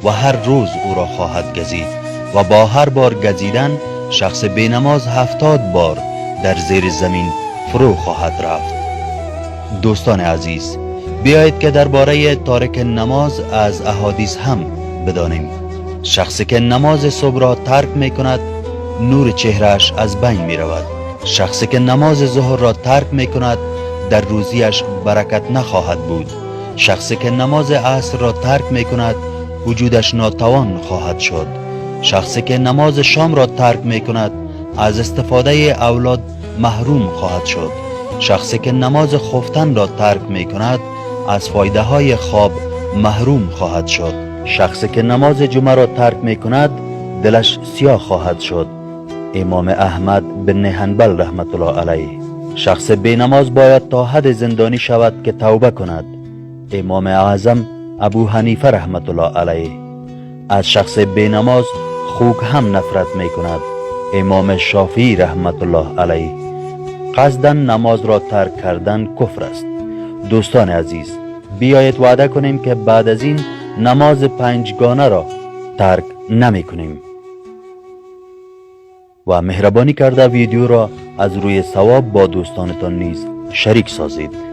و هر روز او را خواهد گزید و با هر بار گزیدن شخص بینماز 70 بار در زیر زمین فرو خواهد رفت. دوستان عزیز، بیایید که درباره تارک نماز از احادیث هم بدانیم. شخصی که نماز صبح را ترک می کند نور چهرهش از بین می رود. شخصی که نماز ظهر را ترک می کند در روزیش برکت نخواهد بود. شخصی که نماز عصر را ترک می کند وجودش ناتوان خواهد شد. شخصی که نماز شام را ترک می کند از استفاده اولاد محروم خواهد شد. شخصی که نماز خفتن را ترک می کند از فایده های خواب محروم خواهد شد. شخصی که نماز جمعه را ترک می کند دلش سیاه خواهد شد. امام احمد بن حنبل رحمت الله علیه. شخص بی نماز باید تا حد زندانی شود که توبه کند. امام اعظم ابو حنیفه رحمت الله علیه. از شخص بی نماز خوک هم نفرت می کند. امام شافعی رحمت الله علیه. قصداً نماز را ترک کردن کفر است. دوستان عزیز، بیایید وعده کنیم که بعد از این نماز 5 گانه را ترک نمی کنیم و مهربانی کرده ویدیو را از روی ثواب با دوستانتان نیز شریک سازید.